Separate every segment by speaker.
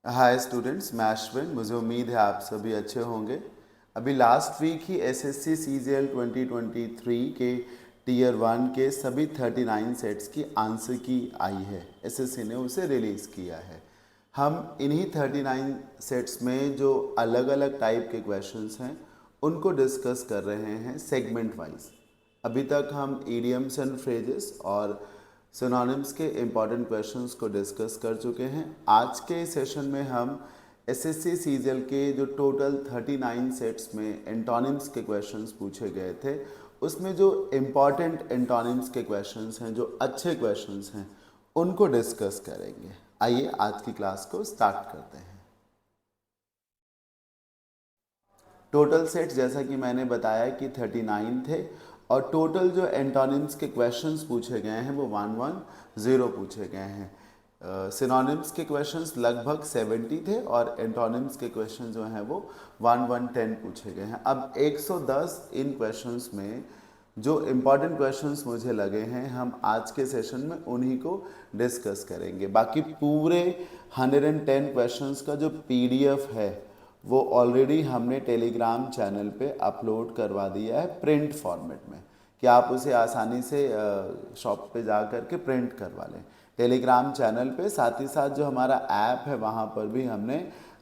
Speaker 1: Hi students, मैं अश्विन। मुझे उम्मीद है आप सभी अच्छे होंगे। अभी लास्ट वीक ही एसएससी सीजीएल 2023 के टीयर 1 के सभी 39 सेट्स की आंसर की आई है। एसएससी ने उसे रिलीज़ किया है। हम इन्हीं 39 सेट्स में जो अलग अलग टाइप के क्वेश्चंस हैं उनको डिस्कस कर रहे हैं सेगमेंट वाइज। अभी तक हम ईडियम्स एंड फ्रेजेस और सिनोनिम्स के इम्पॉर्टेंट क्वेश्चंस को डिस्कस कर चुके हैं। आज के सेशन में हम एसएससी सीजीएल के जो टोटल 39 सेट्स में एंटोनिम्स के क्वेश्चंस पूछे गए थे, उसमें जो इम्पॉर्टेंट एंटोनिम्स के क्वेश्चंस हैं, जो अच्छे क्वेश्चंस हैं, उनको डिस्कस करेंगे। आइए आज की क्लास को स्टार्ट करते हैं। टोटल सेट जैसा कि मैंने बताया कि 39 थे और टोटल जो एंटोनिम्स के क्वेश्चंस पूछे गए हैं वो 110 पूछे गए हैं। सिनोनिम्स के क्वेश्चंस लगभग 70 थे और एंटोनिम्स के क्वेश्चन जो हैं वो 1110 पूछे गए हैं। अब 110 इन क्वेश्चंस में जो इम्पॉर्टेंट क्वेश्चंस मुझे लगे हैं, हम आज के सेशन में उन्हीं को डिस्कस करेंगे। बाकी पूरे 110 क्वेश्चंस का जो पीडीएफ है वो ऑलरेडी हमने टेलीग्राम चैनल पे अपलोड करवा दिया है प्रिंट फॉर्मेट में, कि आप उसे आसानी से शॉप पे जा कर के प्रिंट करवा लें टेलीग्राम चैनल पे। साथ ही साथ जो हमारा ऐप है वहाँ पर भी हमने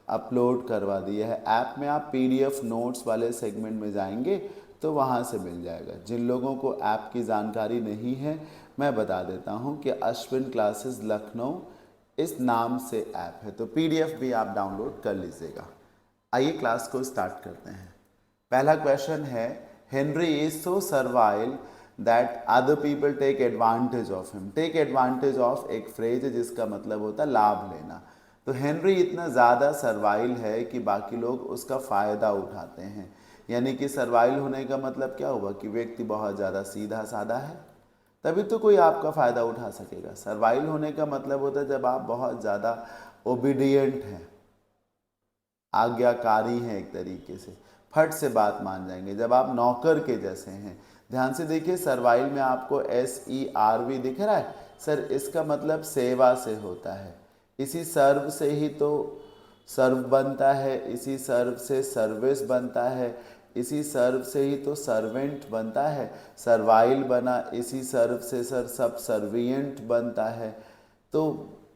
Speaker 1: अपलोड करवा दिया है। ऐप में आप पीडीएफ नोट्स वाले सेगमेंट में जाएंगे तो वहाँ से मिल जाएगा। जिन लोगों को ऐप की जानकारी नहीं है, मैं बता देता हूँ कि अश्विन क्लासेस लखनऊ इस नाम से ऐप है, तो पीडीएफ भी आप डाउनलोड कर लीजिएगा। आइए क्लास को स्टार्ट करते हैं। पहला क्वेश्चन है, Henry is so servile that other people take advantage of him. Take advantage of एक फ्रेज है जिसका मतलब होता है लाभ लेना। तो हेनरी इतना ज़्यादा सर्वाइल है कि बाकी लोग उसका फ़ायदा उठाते हैं। यानी कि सर्वाइल होने का मतलब क्या हुआ कि व्यक्ति बहुत ज़्यादा सीधा साधा है, तभी तो कोई आपका फ़ायदा उठा सकेगा। सर्वाइल होने का मतलब होता है जब आप बहुत ज़्यादा ओबीडियंट हैं, आज्ञाकारी हैं, एक तरीके से फट से बात मान जाएंगे, जब आप नौकर के जैसे हैं। ध्यान से देखिए, सर्वाइल में आपको SERV दिख रहा है सर, इसका मतलब सेवा से होता है। इसी सर्व से ही तो सर्व बनता है, इसी सर्व से सर्विस बनता है, इसी सर्व से ही तो सर्वेंट बनता है। सर्वाइल बना इसी सर्व से सर सब सर्वियंट बनता है। तो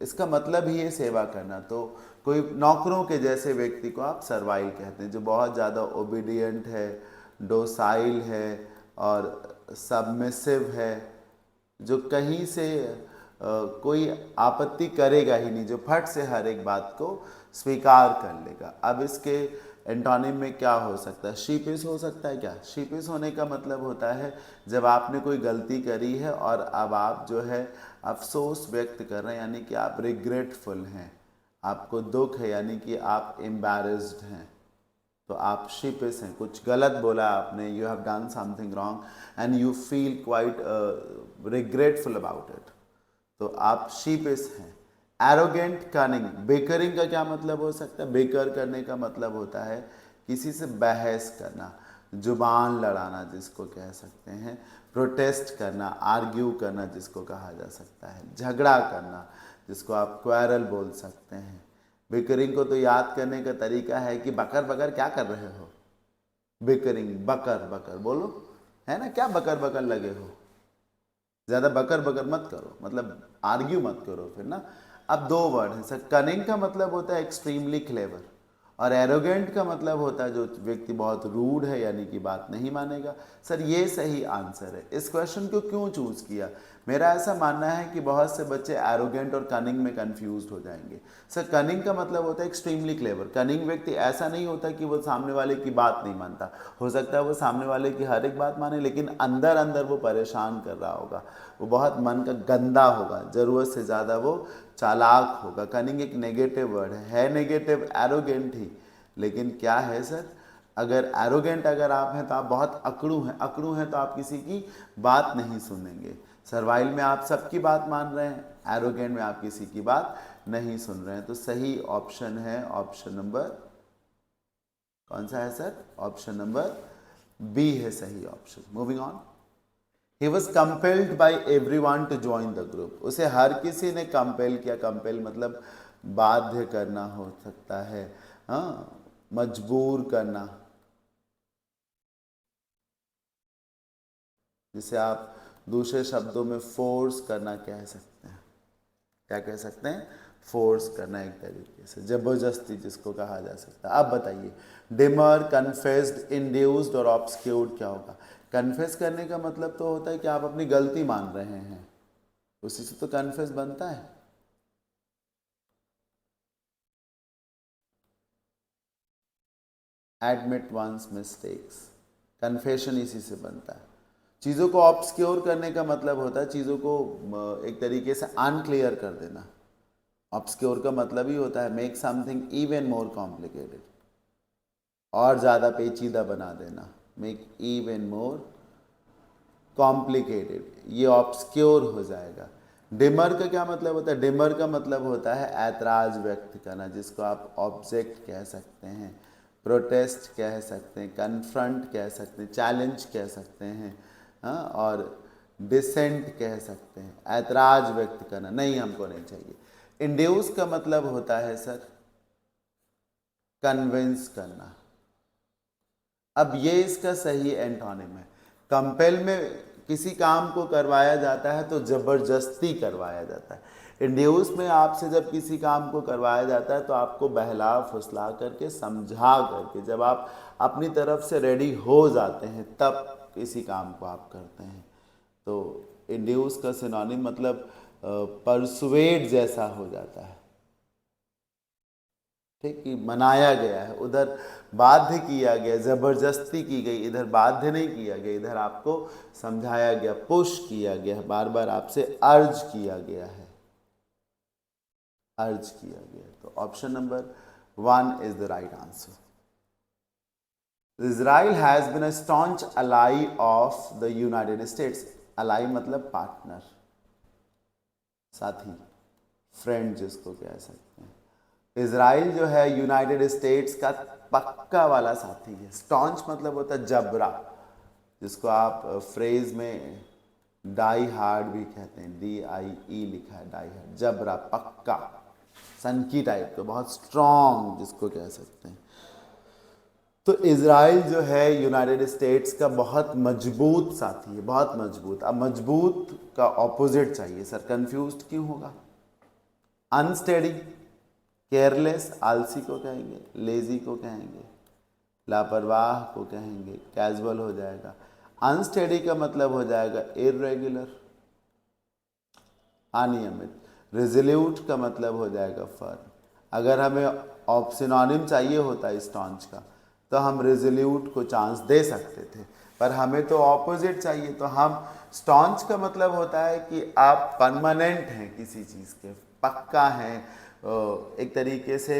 Speaker 1: इसका मतलब ही है सेवा करना। तो कोई नौकरों के जैसे व्यक्ति को आप सर्वाइल कहते हैं, जो बहुत ज़्यादा ओबीडियंट है, डोसाइल है और सबमिसिव है, जो कहीं से कोई आपत्ति करेगा ही नहीं, जो फट से हर एक बात को स्वीकार कर लेगा। अब इसके एंटोनिम में क्या हो सकता है? शीपिश हो सकता है क्या? शीपिश होने का मतलब होता है जब आपने कोई गलती करी है और अब आप जो है अफसोस व्यक्त कर रहे हैं, यानी कि आप रिग्रेटफुल हैं, आपको दुख है, यानी कि आप एम्बैरेस्ड हैं, तो आप शीपिश हैं। कुछ गलत बोला आपने, you have done something wrong and you feel quite regretful about it, तो आप शीपिश हैं। एरोगेंट, कनिंग, बेकरिंग का क्या मतलब हो सकता है? बेकर करने का मतलब होता है किसी से बहस करना, जुबान लड़ाना जिसको कह सकते हैं, प्रोटेस्ट करना, आर्ग्यू करना जिसको कहा जा सकता है, झगड़ा करना जिसको आप क्वेरल बोल सकते हैं। बिकरिंग को तो याद करने का तरीका है कि बकर बकर क्या कर रहे हो। बिकरिंग, बकर बकर बोलो, है ना, क्या बकर बकर लगे हो, ज़्यादा बकर बकर मत करो, मतलब आर्ग्यू मत करो फिर ना। अब दो वर्ड हैं सर। कनिंग का मतलब होता है एक्सट्रीमली क्लेवर, और एरोगेंट का मतलब होता है जो व्यक्ति बहुत रूड है, यानी कि बात नहीं मानेगा। सर ये सही आंसर है। इस क्वेश्चन को क्यों चूज़ किया? मेरा ऐसा मानना है कि बहुत से बच्चे एरोगेंट और कनिंग में कंफ्यूज हो जाएंगे। सर कनिंग का मतलब होता है एक्सट्रीमली क्लेवर। कनिंग व्यक्ति ऐसा नहीं होता कि वो सामने वाले की बात नहीं मानता, हो सकता है वो सामने वाले की हर एक बात माने, लेकिन अंदर अंदर वो परेशान कर रहा होगा, वो बहुत मन का गंदा होगा, ज़रूरत से ज़्यादा वो चालाक होगा। कनिंग एक नेगेटिव वर्ड है नेगेटिव, एरोगेंट ही, लेकिन क्या है सर, अगर एरोगेंट अगर आप हैं तो आप बहुत अकड़ू हैं, अकड़ू हैं तो आप किसी की बात नहीं सुनेंगे। सर्वाइल में आप सबकी बात मान रहे हैं, एरोगेंट में आप किसी की बात नहीं सुन रहे हैं। तो सही ऑप्शन है ऑप्शन नंबर, कौन सा है सर? ऑप्शन नंबर बी है सही option. Moving on. He was compelled by everyone to join the group. उसे हर किसी ने कंपेल किया। कंपेल मतलब बाध्य करना हो सकता है, हाँ, मजबूर करना, जिसे आप दूसरे शब्दों में फोर्स करना कह सकते हैं। क्या कह सकते हैं? फोर्स करना, एक तरीके से जबरदस्ती जिसको कहा जा सकता है। अब बताइए, डिमर, कन्फेस्ड, इंड्यूस्ड और ऑब्सक्यूर्ड क्या होगा? कन्फेस करने का मतलब तो होता है कि आप अपनी गलती मान रहे हैं, उसी से तो कन्फेस बनता है। एडमिट वंस मिस्टेक्स, कन्फेशन इसी से बनता है। चीज़ों को ऑब्सक्योर करने का मतलब होता है चीज़ों को एक तरीके से अनक्लियर कर देना। ऑब्सक्योर का मतलब ही होता है make something even more complicated, और ज़्यादा पेचीदा बना देना, मेक इवन मोर कॉम्प्लिकेटेड, ये ऑब्सक्योर हो जाएगा। डिमर का क्या मतलब होता है? डिमर का मतलब होता है ऐतराज व्यक्त करना, जिसको आप ऑब्जेक्ट कह सकते हैं, प्रोटेस्ट कह सकते हैं, कन्फ्रंट कह सकते हैं, चैलेंज कह सकते हैं, हाँ, और डिसेंट कह सकते हैं। ऐतराज व्यक्त करना, नहीं हमको नहीं चाहिए। इंड्यूस का मतलब होता है सर कन्विंस करना। अब ये इसका सही एंटोनिम है। कंपेल में किसी काम को करवाया जाता है तो जबरदस्ती करवाया जाता है। इंड्यूस में आपसे जब किसी काम को करवाया जाता है तो आपको बहला फुसला करके, समझा करके, जब आप अपनी तरफ से रेडी हो जाते हैं तब किसी काम को आप करते हैं। तो इंड्यूस का सिनोनिम मतलब परसुएड जैसा हो जाता है, ठीक, कि मनाया गया है, उधर बाध्य किया गया, जबरदस्ती की गई, इधर बाध्य नहीं किया गया, इधर आपको समझाया गया, पुश किया गया, बार बार आपसे अर्ज किया गया है, अर्ज किया गया। तो option number 1 is the right answer. Israel has been a staunch ally of the United States. Ally मतलब पार्टनर, साथी, फ्रेंड जिसको कह सकते हैं। इजराइल जो है यूनाइटेड स्टेट्स का पक्का वाला साथी है। स्टॉन्च मतलब होता है जबरा, जिसको आप फ्रेज में डाई हार्ड भी कहते हैं, DIE लिखा है, डाई हार्ड, जबरा, पक्का, सनकी टाइप का, बहुत स्ट्रॉन्ग जिसको कह सकते हैं। तो इजराइल जो है यूनाइटेड स्टेट्स का बहुत मजबूत साथी है, बहुत मजबूत। अब मजबूत का ऑपोजिट चाहिए सर, कंफ्यूज्ड क्यों होगा? अनस्टेडी, केयरलेस, आलसी को कहेंगे, लेजी को कहेंगे, लापरवाह को कहेंगे, कैजुअल हो जाएगा। अनस्टेडी का मतलब हो जाएगा इर्रेगुलर, अनियमित। रिजोल्यूट का मतलब हो जाएगा फर्म। अगर हमें सिनोनिम चाहिए होता स्टॉन्च का तो हम रिजोल्यूट को चांस दे सकते थे, पर हमें तो ऑपोजिट चाहिए। तो हम, स्टॉन्च का मतलब होता है कि आप परमानेंट हैं किसी चीज़ के, पक्का हैं, एक तरीके से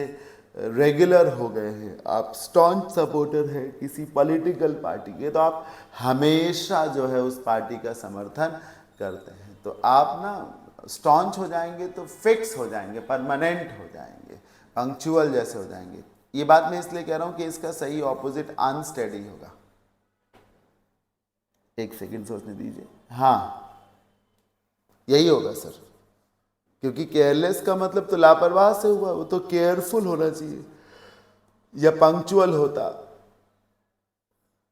Speaker 1: रेगुलर हो गए हैं, आप स्टॉन्च सपोर्टर हैं किसी पॉलिटिकल पार्टी के, तो आप हमेशा जो है उस पार्टी का समर्थन करते हैं। तो आप ना स्टॉन्च हो जाएंगे तो फिक्स हो जाएंगे, परमानेंट हो जाएंगे, पंक्चुअल जैसे हो जाएंगे। ये बात मैं इसलिए कह रहा हूं कि इसका सही ऑपोजिट अनस्टेडी होगा। एक सेकंड सोचने दीजिए, हाँ यही होगा सर, क्योंकि केयरलेस का मतलब तो लापरवाह से हुआ, वो तो केयरफुल होना चाहिए, या पंक्चुअल होता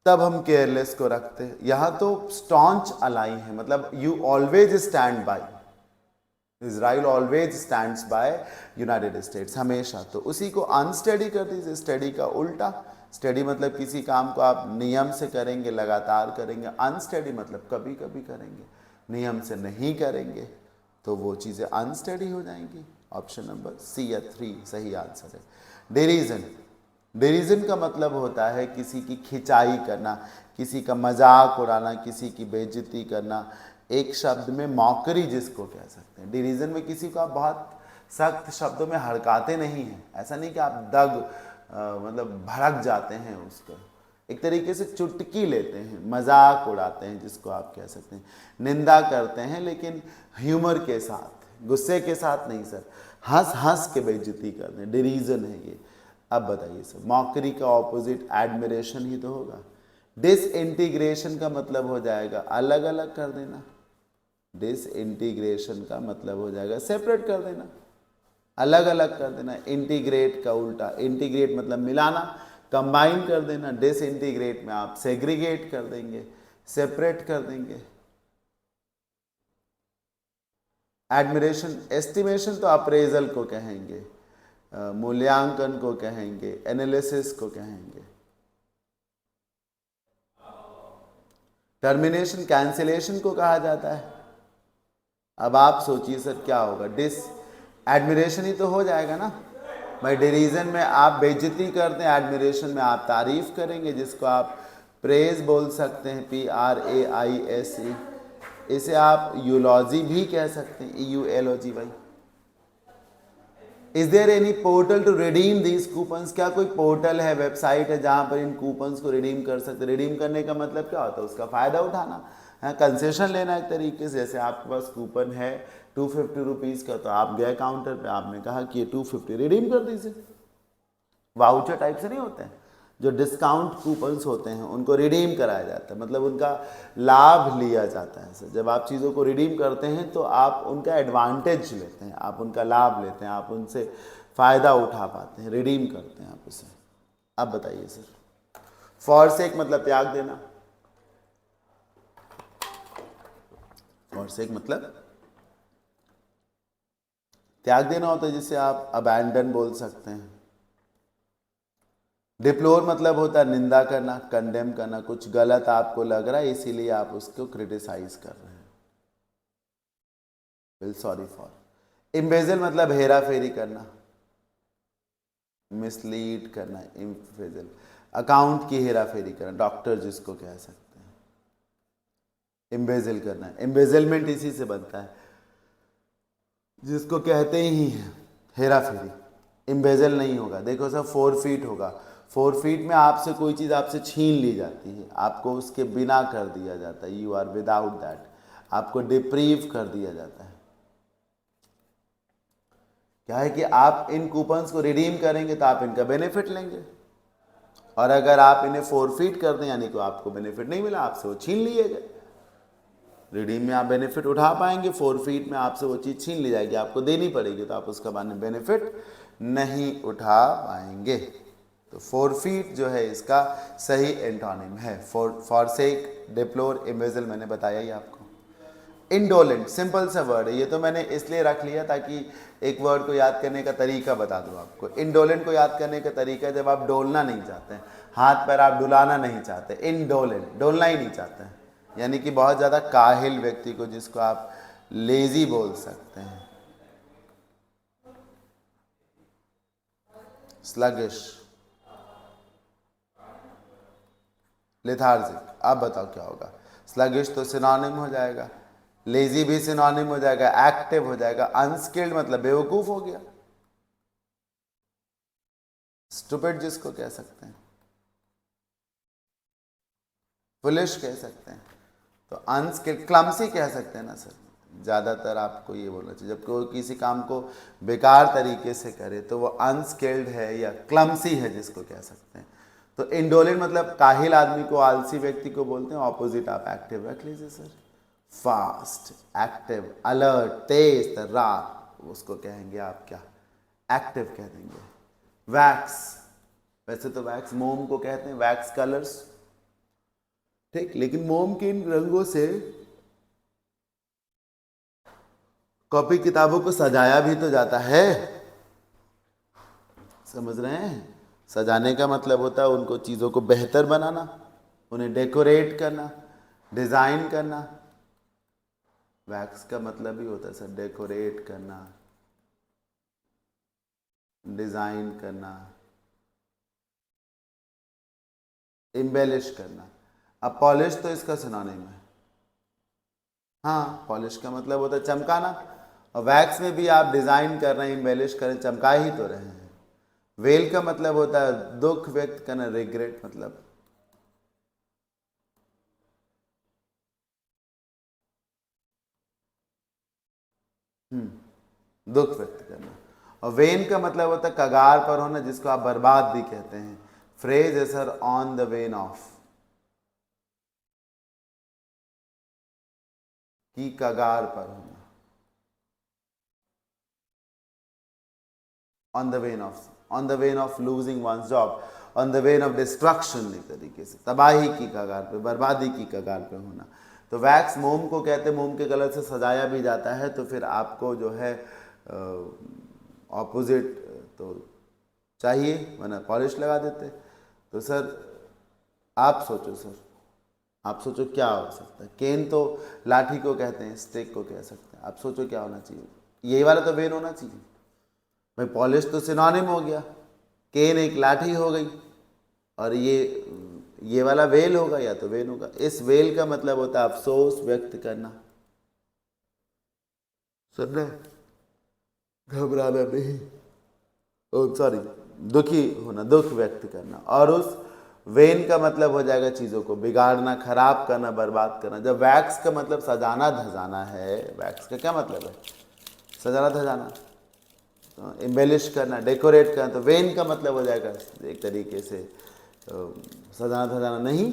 Speaker 1: तब हम केयरलेस को रखते हैं। यहां तो स्टॉन्च अलाई है, मतलब you always stand by, Israel always stands by United states, हमेशा। तो उसी को अनस्टेडी कर दीजिए, स्टेडी का उल्टा। स्टेडी मतलब किसी काम को आप नियम से करेंगे, लगातार करेंगे। अनस्टेडी मतलब कभी कभी करेंगे, नियम से नहीं करेंगे, तो वो चीज़ें अनस्टेडी हो जाएंगी। ऑप्शन नंबर सी या 3 सही आंसर है। डिरीजन, डिरीजन का मतलब होता है किसी की खिंचाई करना, किसी का मजाक उड़ाना, किसी की बेइज्जती करना, एक शब्द में मॉकरी जिसको कह सकते हैं। डिरीजन में किसी को आप बहुत सख्त शब्दों में हड़काते नहीं हैं, ऐसा नहीं कि आप मतलब भड़क जाते हैं उसको, एक तरीके से चुटकी लेते हैं, मजाक उड़ाते हैं जिसको आप कह सकते हैं, निंदा करते हैं लेकिन ह्यूमर के साथ, गुस्से के साथ नहीं सर, हंस हंस के बेइज्जती करते हैं, डिरीजन है ये। अब बताइए सर, मॉकरी का ऑपोजिट एडमिरेशन ही तो होगा। डिसइंटीग्रेशन का मतलब हो जाएगा अलग अलग कर देना, डिसइंटीग्रेशन का मतलब हो जाएगा सेपरेट कर देना। अलग अलग कर देना। इंटीग्रेट का उल्टा, इंटीग्रेट मतलब मिलाना, कंबाइन कर देना। डिसइंटीग्रेट में आप सेग्रीगेट कर देंगे, सेपरेट कर देंगे। एडमिरेशन, एस्टिमेशन तो अप्रेजल को कहेंगे, मूल्यांकन को कहेंगे, एनालिसिस को कहेंगे। टर्मिनेशन, कैंसिलेशन को कहा जाता है। अब आप सोचिए सर क्या होगा, डिस एडमिरेशन ही तो हो जाएगा ना भाई। डिरीजन में आप बेइज्जती करते हैं, एडमिरेशन में आप तारीफ करेंगे, जिसको आप प्रेज बोल सकते हैं, PRAISE। इसे आप यूलॉजी भी कह सकते हैं, EULOG भाई। Is there any portal to redeem these coupons, क्या कोई पोर्टल है, वेबसाइट है जहां पर इन कूपन्स को रिडीम कर सकते। रिडीम करने का मतलब क्या होता है, उसका फायदा उठाना है, कंसेशन लेना एक तरीके से। जैसे आपके पास कूपन है 250 रुपीज़ का, तो आप गए काउंटर पे, आपने कहा कि ये 250 रिडीम कर दीजिए। वाउचर टाइप से नहीं होते हैं, जो डिस्काउंट कूपन्स होते हैं उनको रिडीम कराया जाता है, मतलब उनका लाभ लिया जाता है। सर जब आप चीज़ों को रिडीम करते हैं तो आप उनका एडवांटेज लेते हैं, आप उनका लाभ लेते हैं, आप उनसे फ़ायदा उठा पाते हैं, रिडीम करते हैं आप उसे। अब बताइए सर, फॉरसेक मतलब त्याग देना। फॉरसेक मतलब त्याग देना होता है, जिसे आप अबैंडन बोल सकते हैं। डिप्लोर मतलब होता है निंदा करना, कंडेम करना, कुछ गलत आपको लग रहा है इसीलिए आप उसको क्रिटिसाइज कर रहे हैं। Feel sorry for. इम्बेजल मतलब हेरा फेरी करना, मिसलीड करना। इम्बेजल अकाउंट की हेरा फेरी करना, डॉक्टर जिसको कह सकते हैं। इम्बेजल करना, एम्बेजलमेंट इसी से बनता है, जिसको कहते ही हैं हेरा फेरी। इम्बेजल नहीं होगा, देखो सर 4 फीट होगा। 4 फीट में आपसे कोई चीज़ आपसे छीन ली जाती है, आपको उसके बिना कर दिया जाता है, यू आर विदाउट दैट, आपको डिप्रीव कर दिया जाता है। क्या है कि आप इन कूपन्स को रिडीम करेंगे तो आप इनका बेनिफिट लेंगे, और अगर आप इन्हें 4 फीट कर दें यानी कि आपको बेनिफिट नहीं मिला, आपसे वो छीन लिए गए। रिडीम में आप बेनिफिट उठा पाएंगे, 4 फीट में आपसे वो चीज़ छीन ली जाएगी, आपको देनी पड़ेगी, तो आप उसका बेनिफिट नहीं उठा पाएंगे। तो 4 फीट जो है इसका सही एंटोनिम है। फॉरसेक, डिप्लोर, इम्बेजल मैंने बताया ही आपको। इंडोलेंट सिंपल सा वर्ड है, ये तो मैंने इसलिए रख लिया ताकि एक वर्ड को याद करने का तरीका बता दूं आपको। इंडोलेंट को याद करने का तरीका, जब आप डोलना नहीं चाहते हैं, हाथ पैर आप डुलाना नहीं चाहते, इंडोलेंट, डोलना ही नहीं चाहते हैं, यानी कि बहुत ज़्यादा काहिल व्यक्ति को, जिसको आप लेजी बोल सकते हैं। Sluggish, lethargic. आप बताओ क्या होगा। स्लगिश तो सिनोनिम हो जाएगा, लेजी भी सिनोनिम हो जाएगा, एक्टिव हो जाएगा। अनस्किल्ड मतलब बेवकूफ हो गया, स्टूपिड जिसको कह सकते हैं, फुलिश कह सकते हैं। तो अनस्किल्ड, क्लमसी कह सकते हैं ना सर, ज़्यादातर आपको ये बोलना चाहिए। जब कोई किसी काम को बेकार तरीके से करे तो वो अनस्किल्ड है या क्लमसी है जिसको कह सकते हैं। तो इंडोलेंट मतलब काहिल आदमी को, आलसी व्यक्ति को बोलते हैं। ऑपोजिट आप एक्टिव रख लीजिए सर, फास्ट, एक्टिव, अलर्ट, तेज तर्रार, उसको कहेंगे आप क्या, एक्टिव कह देंगे। वैक्स, वैसे तो वैक्स मोम को कहते हैं, वैक्स कलर्स, ठीक, लेकिन मोम के इन रंगों से कॉपी किताबों को सजाया भी तो जाता है, समझ रहे हैं। सजाने का मतलब होता है उनको चीज़ों को बेहतर बनाना, उन्हें डेकोरेट करना, डिज़ाइन करना। वैक्स का मतलब ही होता है सर डेकोरेट करना, डिज़ाइन करना, इम्बेलिश करना। अब पॉलिश तो इसका सिनोनिम है। हाँ, पॉलिश का मतलब होता है चमकाना, और वैक्स में भी आप डिज़ाइन कर रहे हैं, इम्बेलिश कर रहे हैं, चमका ही तो रहे हैं। वेल का मतलब होता है दुख व्यक्त करना, रिग्रेट मतलब दुख व्यक्त करना। और वेन का मतलब होता है कगार पर होना, जिसको आप बर्बाद भी कहते हैं। फ्रेज है सर ऑन द वेन ऑफ, की कगार पर होना। ऑन द वेन of losing one's job, on the वेन ऑफ डिस्ट्रक्शन, एक तरीके से तबाही की कगार पे, बर्बादी की कगार पे होना। तो वैक्स मोम को कहते हैं, मोम के कलर से सजाया भी जाता है, तो फिर आपको जो है ऑपोजिट तो चाहिए, वरना पॉलिश लगा देते। तो सर आप सोचो, सर आप सोचो क्या हो सकता है। केन तो लाठी को कहते हैं, स्टिक को कह सकते हैं, आप सोचो क्या होना चाहिए। यही वाला तो वेन होना चाहिए भाई। पॉलिश तो सिनोनिम हो गया, केन एक लाठी हो गई, और ये वाला वेल होगा या तो वेन होगा। इस वेल का मतलब होता है अफसोस व्यक्त करना, सुन रहे, घबराना नहीं, सॉरी दुखी होना, दुख व्यक्त करना। और उस वेन का मतलब हो जाएगा चीज़ों को बिगाड़ना, खराब करना, बर्बाद करना। जब वैक्स का मतलब सजाना धजाना है, वैक्स का क्या मतलब है, सजाना धजाना, तो एम्बेलिश करना, डेकोरेट करना। तो वेन का मतलब हो जाएगा एक तरीके से सजाना धजाना नहीं,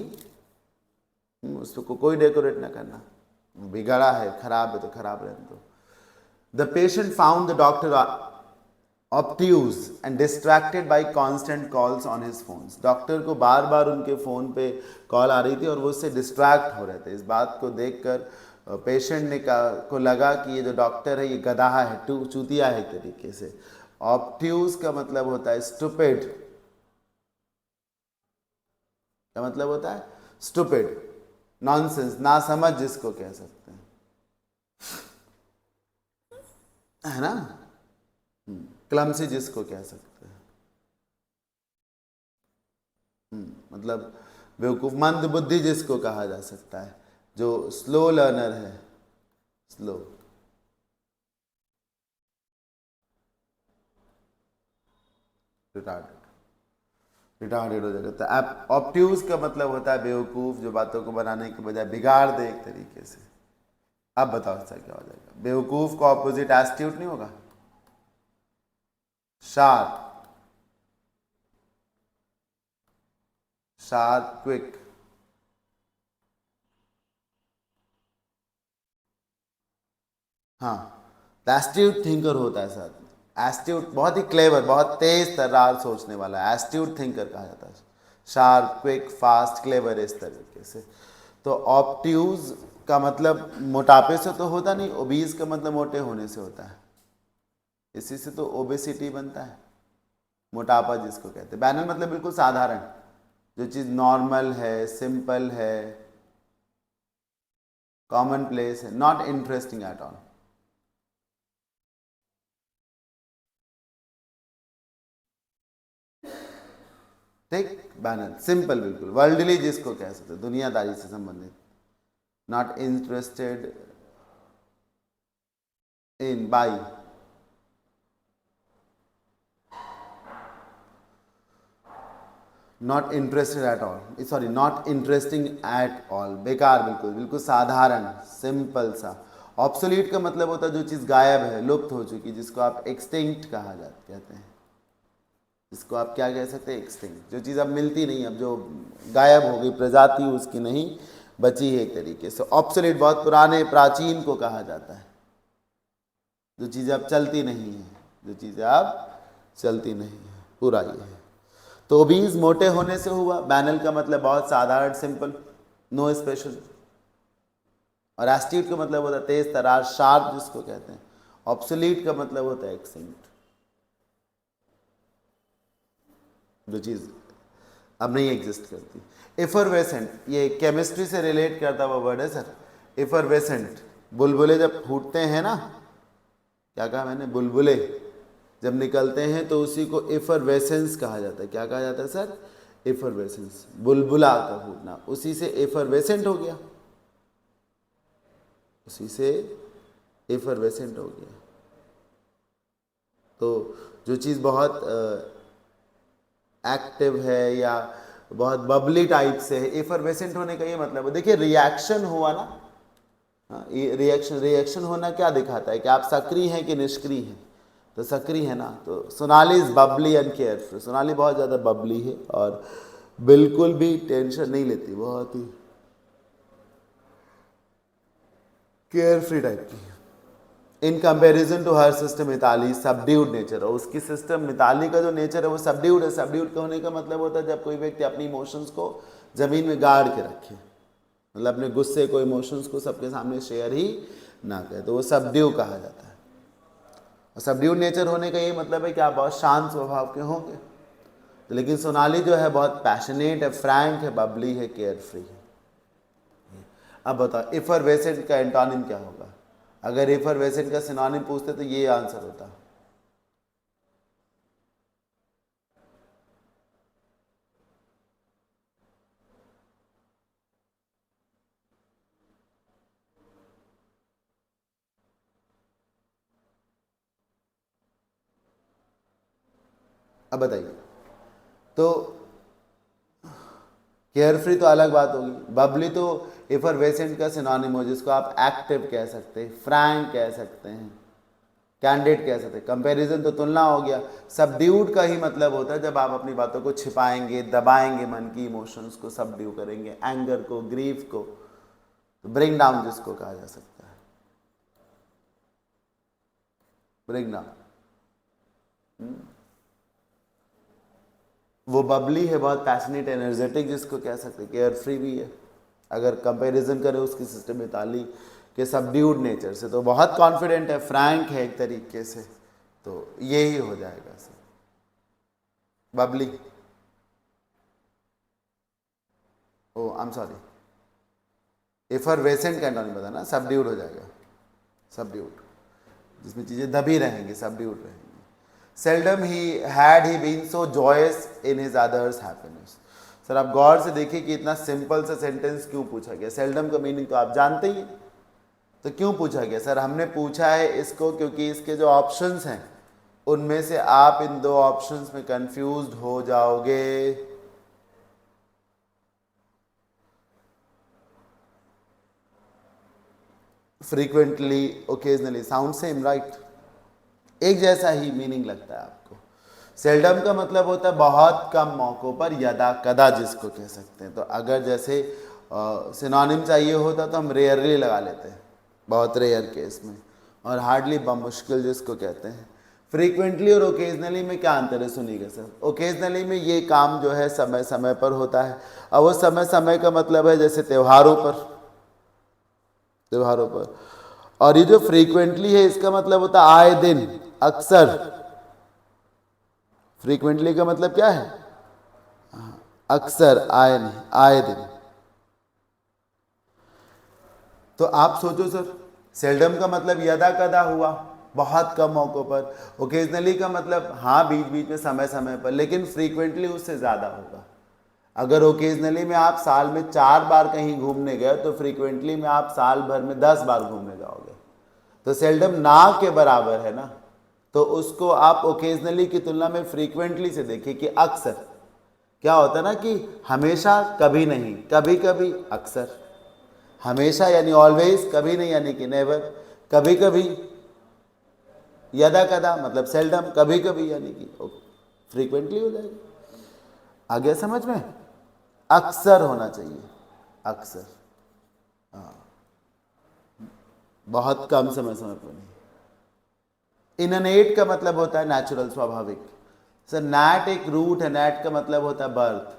Speaker 1: उसको कोई डेकोरेट ना करना, बिगड़ा है, खराब है तो खराब रहने दो। The patient found the doctor obtuse and distracted by constant calls on his phones। Doctor को बार बार उनके फ़ोन पे कॉल आ रही थी और वो उससे डिस्ट्रैक्ट हो रहे थे। इस बात को देखकर पेशेंट ने को लगा कि ये जो डॉक्टर है ये गधा है, चूतिया है एक तरीके से। ऑब्ट्यूज का मतलब होता है स्टूपिड, क्या मतलब होता है, स्टूपिड, नॉनसेंस, ना समझ जिसको कह सकते हैं, है ना, क्लमसी जिसको कह सकते हैं, मतलब बेवकूफ, मंद बुद्धि जिसको कहा जा सकता है, जो स्लो लर्नर है, स्लो, रिटार्डेड हो जाता है। ऑब्ट्यूज का मतलब होता है बेवकूफ, जो बातों को बनाने के बजाय बिगाड़ दे एक तरीके से। अब बताओ इसका क्या हो जाएगा। बेवकूफ का ऑपोजिट एस्ट्यूट नहीं होगा, शार्प, शार्प, क्विक। हाँ, एस्ट्यूट थिंकर होता है सर। एस्ट्यूट बहुत ही क्लेवर, बहुत तेज तर्रार सोचने वाला, एस्ट्यूट थिंकर कहा जाता है। शार्प, क्विक, फास्ट, क्लेवर, इस तरीके से। तो ऑब्ट्यूज का मतलब मोटापे से तो होता नहीं, ओबीज का मतलब मोटे होने से होता है, इसी से तो ओबेसिटी बनता है, मोटापा जिसको कहते हैं। बैनल मतलब बिल्कुल साधारण, जो चीज़ नॉर्मल है, सिंपल है, कॉमन प्लेस है, नॉट इंटरेस्टिंग एट ऑल। ठीक, बैनल सिंपल, बिल्कुल वर्ल्डली जिसको कह सकते, दुनियादारी से संबंधित, not interested in by, not interested at all, sorry not interesting at all, बेकार, बिल्कुल बिल्कुल साधारण, सिंपल सा। ऑब्सोलीट का मतलब होता है जो चीज़ गायब है, लुप्त हो चुकी, जिसको आप एक्सटिंक्ट कहा जाता कहते हैं, जिसको आप क्या कह सकते हैं, एक्सटिंक्ट, जो चीज़ अब मिलती नहीं, अब जो गायब हो गई, प्रजाति उसकी नहीं बची है एक तरीके से। ऑब्सोलीट बहुत पुराने, प्राचीन को कहा जाता है, जो चीज़ें अब चलती नहीं है, जो चीज़ें अब चलती नहीं है, पूरा ये है। तो ओबीज मोटे होने से हुआ। बैनल का मतलब बहुत साधारण, सिंपल, नो स्पेशल। और एस्ट्यूट का मतलब होता है तेज तरार, शार्प जिसको कहते हैं। ऑब्सोलीट का मतलब होता है एक्सटिंक्ट, जो चीज़ अब नहीं एग्जिस्ट करती। इफरवेसेंट, ये केमिस्ट्री से रिलेट करता हुआ वर्ड है सर। इफरवेसेंट, बुलबुले जब फूटते हैं ना, क्या कहा मैंने, बुलबुले जब निकलते हैं तो उसी को इफरवेसेंस कहा जाता है। क्या कहा जाता है सर, इफरवेसेंस, बुलबुला का फूटना, उसी से इफरवेसेंट हो गया, उसी से इफरवेसेंट हो गया। तो जो चीज़ बहुत एक्टिव है या बहुत बबली टाइप से है, एफरवेसेंट होने का ये मतलब है। देखिए रिएक्शन हुआ ना, रिएक्शन होना क्या दिखाता है कि आप सक्रिय हैं कि निष्क्रिय हैं। तो सक्रिय है ना, तो Sonali is Babli and carefree. Sonali बहुत ज़्यादा बबली है और बिल्कुल भी टेंशन नहीं लेती, बहुत ही केयरफ्री टाइप की है। In comparison to her sister Mitali subdued nature, और उसकी सिस्टम मिताली का जो नेचर है वो सबड्यूड है। सबड्यूड होने का मतलब होता है जब कोई व्यक्ति अपनी इमोशंस को ज़मीन में गाड़ के रखे, मतलब अपने गुस्से को, इमोशंस को सबके सामने शेयर ही ना करे, तो वो सबड्यू कहा जाता है। और सबड्यूड नेचर होने का ये मतलब है कि आप बहुत शांत स्वभाव के होंगे। तो लेकिन सोनाली जो है बहुत पैशनेट है, फ्रैंक है, बबली है, केयर फ्री है। अब बताओ इफरवेसेंट का एंटोनिम क्या होगा? अगर इफरवेसेंट का सिनोनिम पूछते तो ये आंसर होता। अब बताइए, तो केयरफ्री तो अलग बात होगी, बबली तो इफरवेसेंट का सिनोनिम हो, जिसको आप एक्टिव कह सकते हैं, फ्रैंक कह सकते हैं, कैंडिड कह सकते हैं। कंपैरिजन तो तुलना हो गया। सबड्यूड का ही मतलब होता है जब आप अपनी बातों को छिपाएंगे, दबाएंगे, मन की इमोशंस को सबड्यू करेंगे, एंगर को, ग्रीफ को, तो ब्रिंग डाउन जिसको कहा जा सकता है, ब्रिंग डाउन। वो बबली है, बहुत पैशनेट, एनर्जेटिक जिसको कह सकते हैं, केयर फ्री भी है। अगर कंपैरिजन करें उसकी सिस्टम मिताली के सबड्यूड नेचर से, तो बहुत कॉन्फिडेंट है, फ्रैंक है एक तरीके से, तो यही हो जाएगा sir bubbly. Oh I am sorry, effervescent का एंटोनिम बता ना, सबड्यूड हो जाएगा, सबड्यूड जिसमें चीजें दबी रहेंगी, सबड्यूड रहेंगी। Seldom he had he been so joyous in his others happiness. Sir आप गौर से देखिए कि इतना सिंपल सा सेंटेंस क्यों पूछा गया। सेल्डम का मीनिंग तो आप जानते ही हैं, तो क्यों पूछा गया? सर हमने पूछा है इसको क्योंकि इसके जो ऑप्शंस हैं उनमें से आप इन दो ऑप्शंस में कंफ्यूज्ड हो जाओगे। Frequently, occasionally, sound same right, एक जैसा ही मीनिंग लगता है आपको। सेल्डम का मतलब होता है बहुत कम मौक़ों पर, यदा कदा जिसको कह सकते हैं। तो अगर जैसे सिनोनिम चाहिए होता तो हम रेयरली लगा लेते हैं, बहुत रेयर केस में, और हार्डली बमुश्किल जिसको कहते हैं। फ्रीक्वेंटली और ओकेजनली में क्या अंतर है सुनिएगा सर। ओकेजनली में ये काम जो है समय समय पर होता है, और वो समय समय का मतलब है जैसे त्योहारों पर, त्योहारों पर। और ये जो फ्रीक्वेंटली है इसका मतलब होता है आए दिन, अक्सर। फ्रीक्वेंटली का मतलब क्या है? अक्सर, आए नहीं, आए दिन। तो आप सोचो सर, सेल्डम का मतलब यदा कदा हुआ, बहुत कम मौकों पर। ओकेजनली का मतलब हाँ बीच बीच में, समय समय पर, लेकिन फ्रीक्वेंटली उससे ज़्यादा होगा। अगर ओकेजनली में आप साल में 4 बार कहीं घूमने गए तो फ्रीक्वेंटली में आप साल भर में 10 बार घूमने जाओगे। तो सेल्डम ना के बराबर है ना, तो उसको आप ओकेजनली की तुलना में फ्रीक्वेंटली से देखिए कि अक्सर क्या होता है ना, कि हमेशा कभी नहीं, कभी कभी अक्सर, हमेशा यानी ऑलवेज, कभी नहीं यानी कि नेवर, कभी कभी यदा कदा मतलब सेल्डम, कभी कभी यानी कि फ्रीक्वेंटली हो जाएगा। आ गया समझ में? अक्सर होना चाहिए, अक्सर, हाँ, बहुत कम समय समय पर नहीं। इननेट का मतलब होता है नेचुरल, स्वाभाविक। सर नैट एक रूट है, नैट का मतलब होता है बर्थ,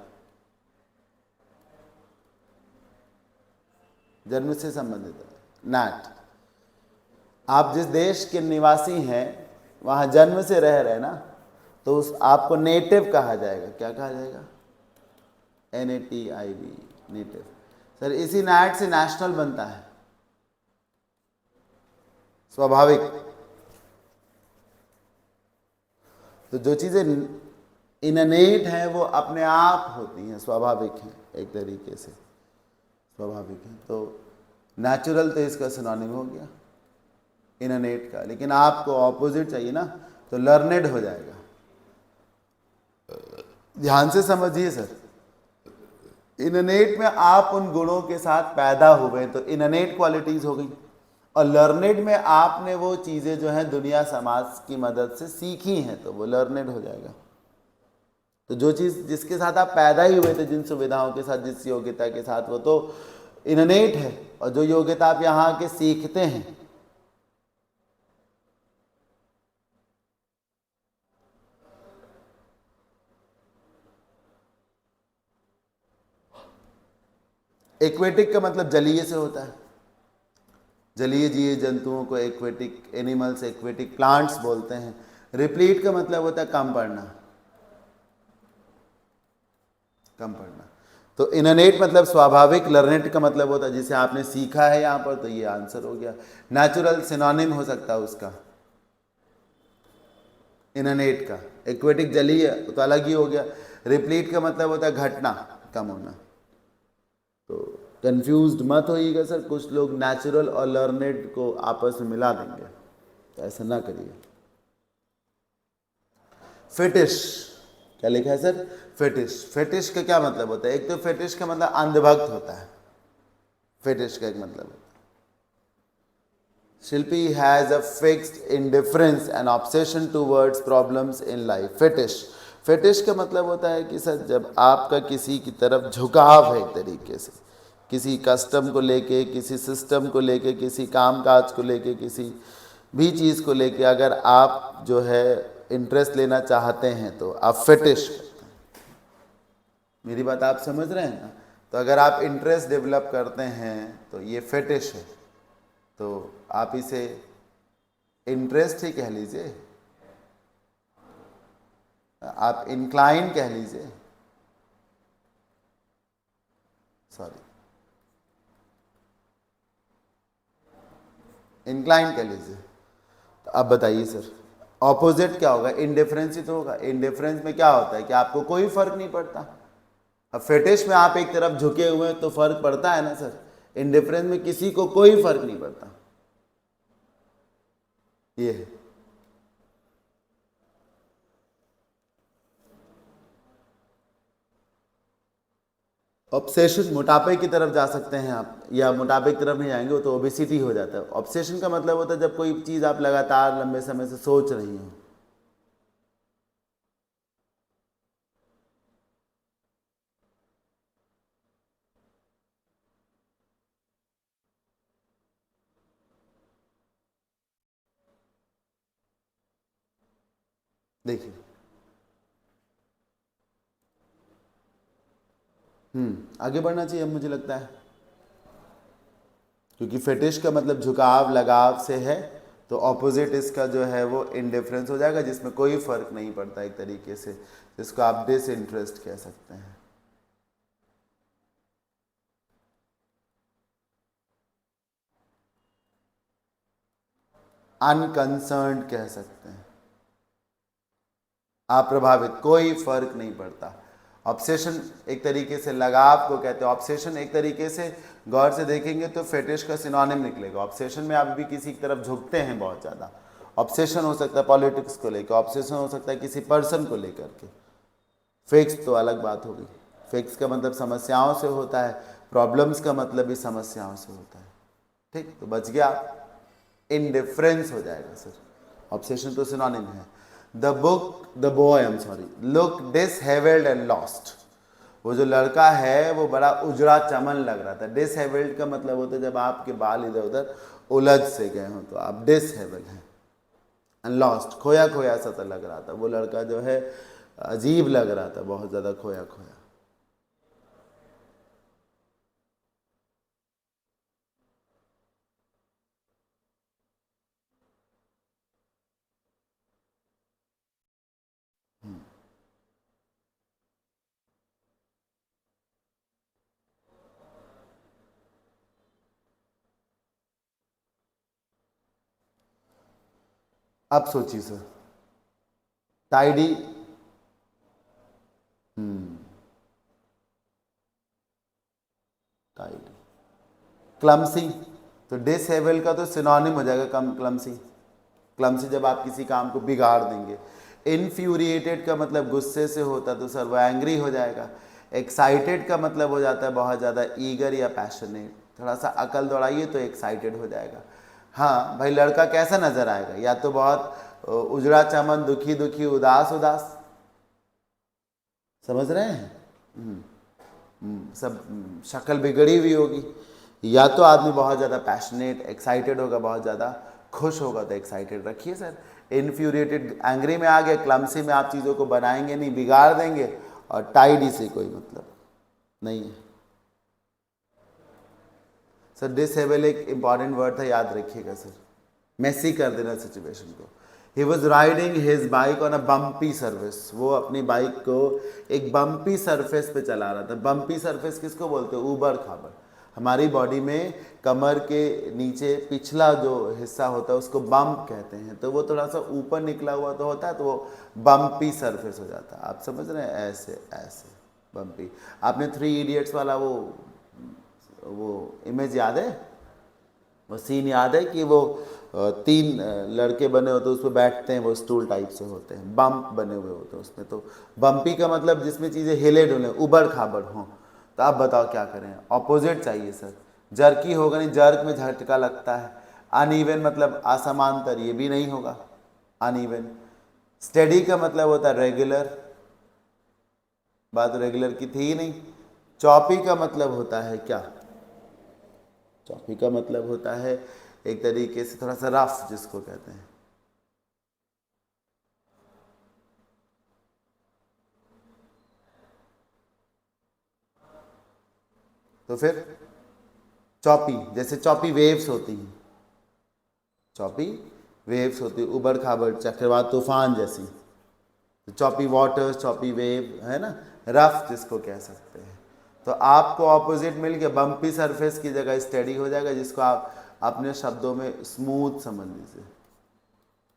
Speaker 1: जन्म से संबंधित है नैट। आप जिस देश के निवासी हैं वहां जन्म से रह रहे हैं ना, तो उस आपको नेटिव कहा जाएगा। क्या कहा जाएगा? NATIV, native. सर इसी नैट से नेशनल बनता है, स्वाभाविक। तो जो चीज़ें इननेट हैं वो अपने आप होती हैं, स्वाभाविक हैं, एक तरीके से स्वाभाविक है। तो नेचुरल तो इसका सिनोनिम हो गया इननेट का, लेकिन आपको ऑपोजिट चाहिए ना, तो लर्नेड हो जाएगा। ध्यान से समझिए सर, इननेट में आप उन गुणों के साथ पैदा हुए तो इननेट क्वालिटीज हो गई, और लर्नेड में आपने वो चीज़ें जो हैं दुनिया समाज की मदद से सीखी हैं, तो वो लर्नेड हो जाएगा। तो जो चीज़ जिसके साथ आप पैदा ही हुए थे, जिन सुविधाओं के साथ, जिस योग्यता के साथ, वो तो इननेट है। और जो योग्यता आप यहाँ के सीखते हैं एक्वेटिक का मतलब जलीय से होता है, जलीय जीव जंतुओं को एक्वेटिक एनिमल्स, एक्वेटिक प्लांट्स बोलते हैं। रिप्लीट का मतलब होता है कम पढ़ना, कम पढ़ना। तो इननेट मतलब स्वाभाविक, लर्नेट का मतलब होता है जिसे आपने सीखा है यहाँ पर, तो ये आंसर हो गया। नेचुरल सिनोनिम हो सकता है उसका, इननेट का। एक्वेटिक जलीय तो अलग ही हो गया। रिप्लीट का मतलब होता है घटना, कम होना। तो कंफ्यूज्ड मत होइएगा सर, कुछ लोग नेचुरल और लर्नेड को आपस में मिला देंगे, तो ऐसा ना करिए। फेटिश, क्या लिखा है सर? फेटिश। फेटिश का क्या मतलब होता है? एक तो फेटिश का मतलब अंधभक्त होता है, फेटिश का एक मतलब है Shilpi has a fixed indifference and obsession towards problems in life. Fetish, fetish का मतलब होता है कि सर जब आपका किसी की तरफ झुकाव है एक तरीके से, किसी कस्टम को लेके, किसी सिस्टम को लेके, किसी काम काज को लेके, किसी भी चीज़ को लेके अगर आप जो है इंटरेस्ट लेना चाहते हैं तो आप फेटिश करते हैं। मेरी बात आप समझ रहे हैं ना? तो अगर आप इंटरेस्ट डेवलप करते हैं तो ये फेटिश है, तो आप इसे इंटरेस्ट ही कह लीजिए, आप इंक्लाइन कह लीजिए, सॉरी इंक्लाइन कह लीजिए। तो अब बताइए सर ऑपोजिट क्या होगा? इंडिफरेंस ही तो होगा। इंडिफरेंस में क्या होता है कि आपको कोई फर्क नहीं पड़ता। अब फेटिश में आप एक तरफ झुके हुए हैं तो फर्क पड़ता है ना सर। इंडिफरेंस में किसी को कोई फर्क नहीं पड़ता, ये है। ऑब्सेशन, मोटापे की तरफ जा सकते हैं आप, या मोटापे की तरफ नहीं जाएंगे, वो तो ओबेसिटी हो जाता है। ऑब्सेशन का मतलब होता है जब कोई चीज़ आप लगातार लंबे समय से सोच रही हो। देखिए, आगे बढ़ना चाहिए अब मुझे लगता है, क्योंकि फेटिश का मतलब झुकाव, लगाव से है, तो ऑपोजिट इसका जो है वो इंडिफरेंस हो जाएगा, जिसमें कोई फर्क नहीं पड़ता एक तरीके से, जिसको आप डिसइंटरेस्ट कह सकते हैं। अनकंसर्न्ड कह सकते हैं, अप्रभावित, कोई फर्क नहीं पड़ता। ऑब्सेशन एक तरीके से लगाव को कहते हैं। ऑब्सेशन एक तरीके से गौर से देखेंगे तो फेटिश का सिनोनिम निकलेगा। ऑब्सेशन में आप भी किसी की तरफ झुकते हैं बहुत ज़्यादा। ऑब्सेशन हो सकता है पॉलिटिक्स को लेकर, ऑब्सेशन हो सकता है किसी पर्सन को लेकर के। फिक्स तो अलग बात होगी। फिक्स का मतलब समस्याओं से होता है, प्रॉब्लम्स का मतलब भी समस्याओं से होता है। ठीक, तो बच गया, इनडिफरेंस हो जाएगा सर। ऑब्सेशन तो सिनोनिम है। The boy, I am sorry, look dishevelled and lost. वो जो लड़का है वो बड़ा उजड़ा चमन लग रहा था। डिसहेवेल्ड का मतलब होता है जब आपके बाल इधर उधर उलझ से गए हों तो आप डिसहेवेल्ड हैं। एंड लॉस्ट, खोया खोया सा तो लग रहा था वो लड़का, जो है अजीब लग रहा था, बहुत ज़्यादा खोया खोया। अब सोचिए सर, टाइडी, टाइडी, क्लमसी, तो डिसेबल का तो सिनोनिम हो जाएगा कम, क्लमसी। क्लमसी जब आप किसी काम को बिगाड़ देंगे। इनफ्यूरिएटेड का मतलब गुस्से से होता तो सर वो एंग्री हो जाएगा। एक्साइटेड का मतलब हो जाता है बहुत ज़्यादा ईगर या पैशनेट। थोड़ा सा अकल दौड़ाइए तो एक्साइटेड हो जाएगा। हाँ भाई, लड़का कैसा नज़र आएगा? या तो बहुत उजड़ा चमन, दुखी दुखी, उदास उदास, समझ रहे हैं? सब शक्ल बिगड़ी हुई होगी। या तो आदमी बहुत ज़्यादा पैशनेट, एक्साइटेड होगा, बहुत ज़्यादा खुश होगा तो एक्साइटेड रखिए सर। इन्फ्यूरिएटेड, एंग्री में आ गया। क्लमसी में आप चीज़ों को बनाएंगे नहीं, बिगाड़ देंगे। और टाइडी से कोई मतलब नहीं है। सर डिसेबल एक इंपॉर्टेंट वर्ड था, याद रखिएगा सर, मेसी कर देना सिचुएशन को। He was riding his bike on a bumpy service, वो अपनी बाइक को एक बम्पी सरफेस पे चला रहा था। बम्पी सरफेस किसको बोलते हैं? ऊबड़ खाबड़। हमारी बॉडी में कमर के नीचे पिछला जो हिस्सा होता है उसको बम्प कहते हैं, तो वो थोड़ा सा ऊपर निकला हुआ तो होता है, तो वो बम्पी सरफेस हो जाता है। आप समझ रहे हैं? ऐसे ऐसे बम्पी। आपने 3 इडियट्स वाला वो इमेज याद है, वो सीन याद है कि वो 3 लड़के बने होते हैं, उस पर बैठते हैं, वो स्टूल टाइप से होते हैं, बम्प बने हुए होते हैं उसमें। तो बम्पी का मतलब जिसमें चीज़ें हिले डुले, उबड़ खाबड़ हों। तो आप बताओ क्या करें? ऑपोजिट चाहिए सर। जर्की होगा नहीं, जर्क में झटका लगता है। अनइवन मतलब असमांतर, ये भी नहीं होगा, अनइवन। स्टेडी का मतलब होता है रेगुलर, बात रेगुलर की थी ही नहीं। चॉपी का मतलब होता है क्या? चॉपी का मतलब होता है एक तरीके से थोड़ा सा रफ, जिसको कहते हैं। तो फिर चॉपी, जैसे चॉपी वेव्स होती हैं, चॉपी वेव्स होती है, उबड़ खाबड़ चक्रवात तूफान जैसी। तो चॉपी वाटर, चॉपी वेव, है ना, रफ जिसको कह सकते हैं। तो आपको ऑपोजिट मिल गया, बम्पी सरफेस की जगह स्टेडी हो जाएगा, जिसको आप अपने शब्दों में स्मूथ समझ लीजिए,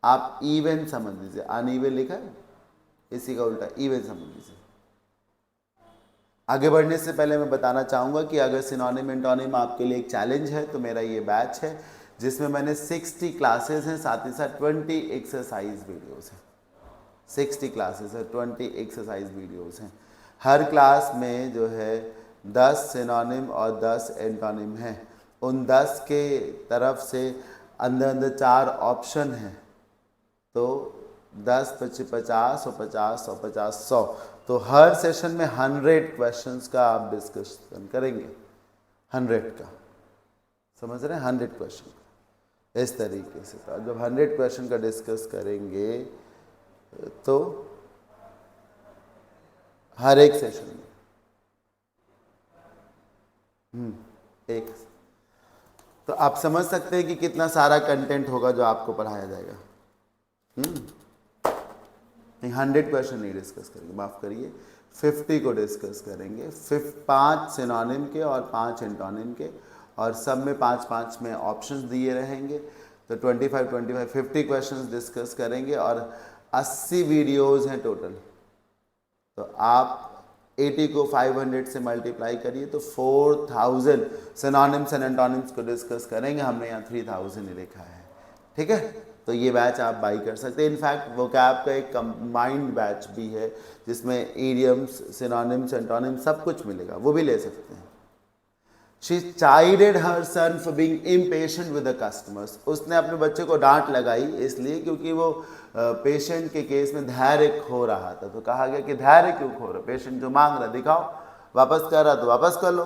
Speaker 1: आप इवन समझ लीजिए। अनइवन लिखा है, इसी का उल्टा इवन समझ लीजिए। आगे बढ़ने से पहले मैं बताना चाहूँगा कि अगर सिनोनिम एंटोनिम आपके लिए एक चैलेंज है, तो मेरा ये बैच है जिसमें मैंने 60 क्लासेस हैं, साथ ही साथ 20 एक्सरसाइज वीडियोस हैं। 60 क्लासेस है, 20 एक्सरसाइज वीडियोस हैं। हर क्लास में जो है 10 सिनोनिम और 10 एंटोनिम हैं। उन 10 के तरफ से अंदर अंदर 4 ऑप्शन हैं, तो 10 25 50 और 50 और 50 100। तो हर सेशन में 100 क्वेश्चंस का आप डिस्कशन करेंगे, 100 का, समझ रहे हैं? 100 क्वेश्चन इस तरीके से। तो जब 100 क्वेश्चन का डिस्कस करेंगे तो हर एक सेशन में एक, तो आप समझ सकते हैं कि कितना सारा कंटेंट होगा जो आपको पढ़ाया जाएगा। नहीं, 100 क्वेश्चन नहीं डिस्कस करेंगे, माफ़ करिए, 50 को डिस्कस करेंगे। 5 सिनोनिम के और 5 एंटोनिम के, और सब में 5-5 में ऑप्शंस दिए रहेंगे। तो 25 50 क्वेश्चंस डिस्कस करेंगे, और 80 वीडियोस हैं टोटल। तो आप 80 को 500 से मल्टीप्लाई करिए, तो 4000 सिनोनिम्स एंड एंटोनिम्स को डिस्कस करेंगे। हमने यहाँ 3000 ही लिखा है, ठीक है? तो ये बैच आप बाई कर सकते हैं। इनफैक्ट वोकैब का एक कंबाइंड बैच भी है जिसमें इडियम्स, सिनोनिम्स, एंटोनिम्स सब कुछ मिलेगा, वो भी ले सकते हैं। She chided her son for being impatient with the customers. उसने अपने बच्चे को डांट लगाई इसलिए क्योंकि वो पेशेंट के केस में धैर्य खो रहा था। तो कहा गया कि धैर्य क्यों खो रहा? पेशेंट जो मांग रहा दिखाओ, वापस कर रहा तो वापस कर लो।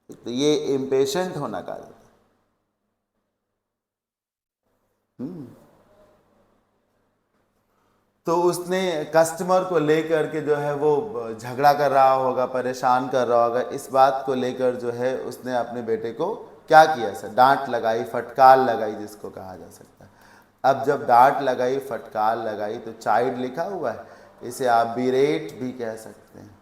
Speaker 1: तो ये इम्पेशेंट होना कहा जाता है। तो उसने कस्टमर को लेकर के जो है वो झगड़ा कर रहा होगा, परेशान कर रहा होगा। इस बात को लेकर जो है उसने अपने बेटे को क्या किया सर? डांट लगाई, फटकार लगाई, जिसको कहा जा सकता है। अब जब डांट लगाई, फटकार लगाई, तो चाइल्ड लिखा हुआ है, इसे आप बिरेट भी कह सकते हैं,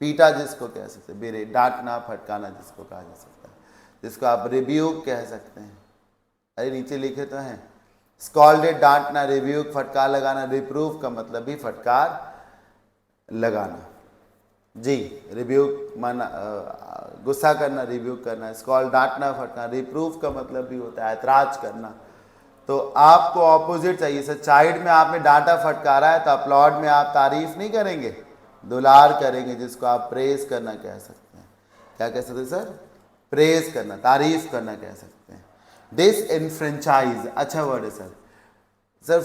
Speaker 1: पीटा जिसको कह सकते हैं, बिरेट, डांटना फटकाना जिसको कहा जा सकता है, जिसको आप रिब्यूक कह सकते हैं। अरे नीचे लिखे तो हैं, स्कॉल्डेड डांटना, रिव्यूक फटकार लगाना, रिप्रूव का मतलब भी फटकार लगाना जी। रिव्यूक माना गुस्सा करना, रिव्यूक करना। स्कॉल्ड डांटना, फटकार। रिप्रूव का मतलब भी होता है ऐतराज करना। तो आपको ऑपोजिट चाहिए सर। चाइल्ड में आपने डांटा फटकारा है, तो अपलॉड में आप तारीफ नहीं करेंगे, दुलार करेंगे, जिसको आप प्रेज करना कह सकते हैं। क्या कह सकते हैं सर? प्रेज करना, तारीफ करना कह सकते हैं। डिसएनफ्रेंचाइज अच्छा वर्ड है सर। सर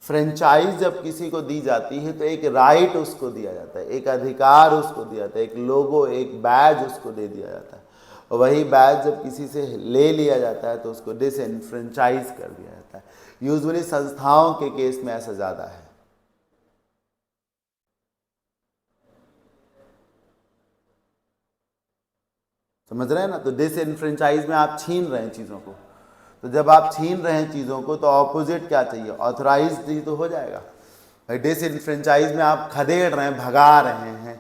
Speaker 1: फ्रेंचाइज जब किसी को दी जाती है तो एक राइट उसको दिया जाता है, एक अधिकार उसको दिया जाता है, एक लोगो, एक बैज उसको दे दिया जाता है। और वही बैज जब किसी से ले लिया जाता है तो उसको डिसएनफ्रेंचाइज कर दिया जाता है। यूजुअली संस्थाओं के केस में ऐसा ज़्यादा है। समझ रहे हैं ना। तो डिसएनफ्रेंचाइज में आप छीन रहे हैं चीज़ों को, तो जब आप छीन रहे हैं चीज़ों को तो ऑपोजिट क्या चाहिए, ऑथराइज्ड ही तो हो जाएगा भाई। डिसएनफ्रेंचाइज में आप खदेड़ रहे हैं, भगा रहे हैं,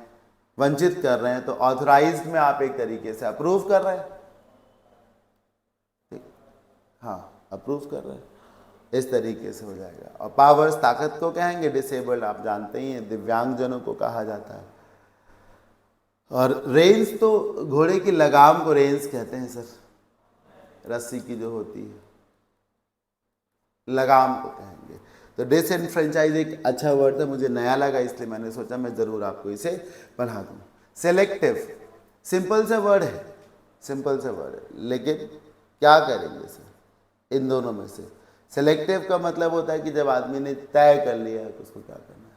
Speaker 1: वंचित कर रहे हैं, तो ऑथराइज्ड में आप एक तरीके से अप्रूव कर रहे हैं, ठीक, हाँ अप्रूव कर रहे हैं, इस तरीके से हो जाएगा। और पावर्स ताकत को कहेंगे, डिसेबल्ड आप जानते ही हैं दिव्यांगजनों को कहा जाता है। और रेंज तो घोड़े की लगाम को रेंज कहते हैं सर, रस्सी की जो होती है लगाम को कहेंगे। तो डिसएनफ्रेंचाइज एक अच्छा वर्ड था, मुझे नया लगा इसलिए मैंने सोचा मैं ज़रूर आपको इसे पढ़ा दूँ। सेलेक्टिव सिंपल सा वर्ड है, सिंपल सा वर्ड है, लेकिन क्या करेंगे सर इन दोनों में से। सेलेक्टिव का मतलब होता है कि जब आदमी ने तय कर लिया है तो उसको क्या करना है,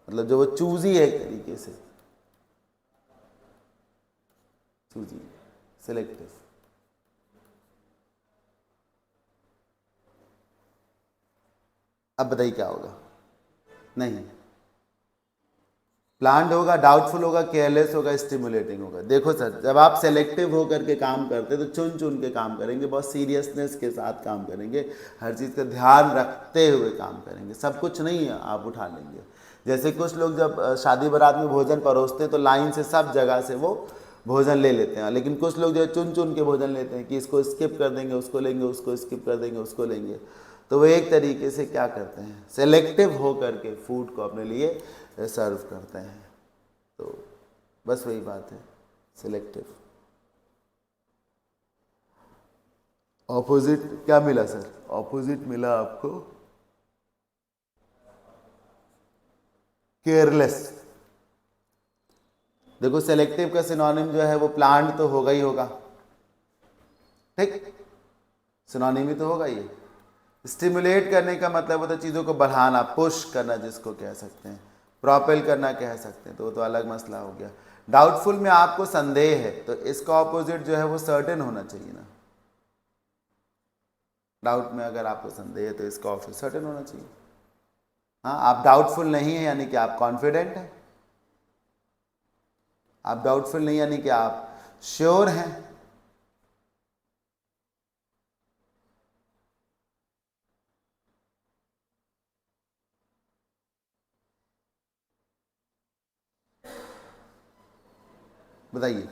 Speaker 1: मतलब जो वो चूजी है एक तरीके से, चूजी सेलेक्टिव। अब बताइए क्या होगा, नहीं प्लान्ड होगा, डाउटफुल होगा, केयरलेस होगा, स्टिमुलेटिंग होगा। देखो सर जब आप सेलेक्टिव होकर के काम करते हैं तो चुन चुन के काम करेंगे, बहुत सीरियसनेस के साथ काम करेंगे, हर चीज़ का ध्यान रखते हुए काम करेंगे, सब कुछ नहीं आप उठा लेंगे। जैसे कुछ लोग जब शादी बारात में भोजन परोसते हैं तो लाइन से सब जगह से वो भोजन ले लेते हैं, लेकिन कुछ लोग जो चुन चुन के भोजन लेते हैं कि इसको स्किप कर देंगे, उसको लेंगे, उसको स्किप कर देंगे, उसको लेंगे। तो वो एक तरीके से क्या करते हैं, सेलेक्टिव हो करके फूड को अपने लिए सर्व करते हैं। तो बस वही बात है, सेलेक्टिव। ऑपोजिट क्या मिला सर, ऑपोजिट मिला आपको केयरलेस। देखो सेलेक्टिव का सिनोनिम जो है वो प्लांट तो होगा ही होगा, ठीक, सिनोनिम ही तो होगा ये। स्टिमुलेट करने का मतलब होता है चीज़ों को बढ़ाना, पुश करना जिसको कह सकते हैं, प्रोपेल करना कह सकते हैं, तो वो तो अलग मसला हो गया। डाउटफुल में आपको संदेह है तो इसका ऑपोजिट जो है वो सर्टेन होना चाहिए ना। डाउट में अगर आपको संदेह है तो इसका ऑपोजिट सर्टेन होना चाहिए। हाँ आप डाउटफुल नहीं है यानी कि आप कॉन्फिडेंट हैं, आप डाउटफुल नहीं यानी कि आप श्योर हैं। बताइए,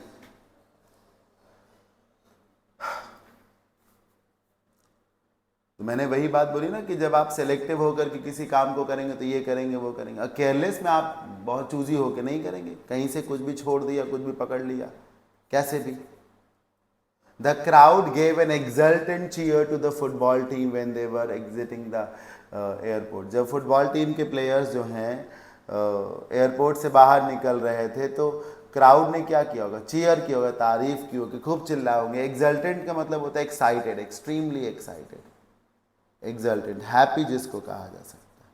Speaker 1: तो मैंने वही बात बोली ना कि जब आप सेलेक्टिव होकर के किसी काम को करेंगे तो ये करेंगे वो करेंगे, और केयरलेस में आप बहुत चूजी होकर नहीं करेंगे, कहीं से कुछ भी छोड़ दिया, कुछ भी पकड़ लिया, कैसे भी। The crowd gave an exultant cheer to the football team when they were exiting the airport. जब फुटबॉल टीम के प्लेयर्स जो हैं एयरपोर्ट से बाहर निकल रहे थे तो क्राउड ने क्या किया होगा, चीयर किया होगा, तारीफ की होगी, खूब चिल्लाए होंगे। एक्सल्टेंट का मतलब होता है excited, extremely excited, exultant, happy जिसको कहा जा सकता है,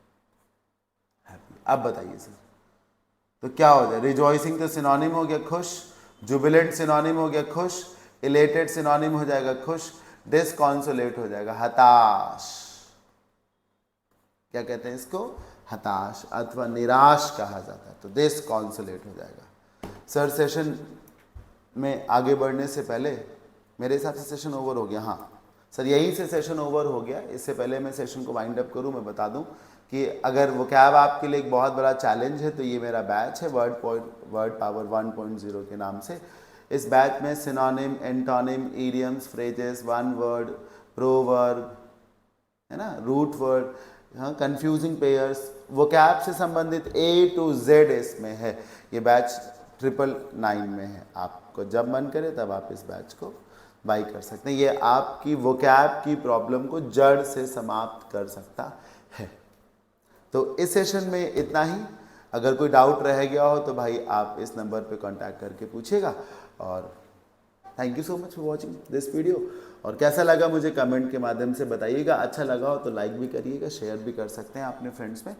Speaker 1: हैप्पी। अब बताइए सर तो क्या हो जाए, रिजॉइसिंग तो सिनोनिम हो गया खुश, जुबिलेंट सिनोनिम हो गया खुश, इलेटेड सिनोनिम हो जाएगा खुश, डिसकॉन्सोलेट हो जाएगा हताश। क्या कहते हैं इसको, हताश अथवा निराश कहा जाता है, तो डिसकॉन्सोलेट हो जाएगा। सर सेशन में आगे बढ़ने से पहले मेरे हिसाब से सेशन ओवर हो गया, हाँ सर यहीं से सेशन ओवर हो गया। इससे पहले मैं सेशन को वाइंड अप करूं, मैं बता दूं कि अगर वोकैब आपके लिए एक बहुत बड़ा चैलेंज है तो ये मेरा बैच है वर्ड पावर 1.0 के नाम से। इस बैच में synonym, antonym, idioms, phrases, one word, proverb, है ना, रूट वर्ड, हाँ, कंफ्यूजिंग पेयर्स, वोकैब से संबंधित A to Z इसमें है। ये बैच 999 में है, आपको जब मन करे तब आप इस बैच को बाई कर सकते हैं। ये आपकी वोकैब की प्रॉब्लम को जड़ से समाप्त कर सकता है। तो इस सेशन में इतना ही। अगर कोई डाउट रह गया हो तो भाई आप इस नंबर पे कांटेक्ट करके पूछिएगा। और thank you so much for watching this video. और कैसा लगा मुझे कमेंट के माध्यम से बताइएगा। अच्छा लगा हो तो लाइक भी करिएगा, शेयर भी कर सकते हैं अपने फ्रेंड्स में।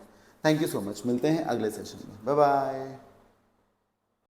Speaker 1: थैंक यू सो मच, मिलते हैं अगले सेशन में, बाय बाय।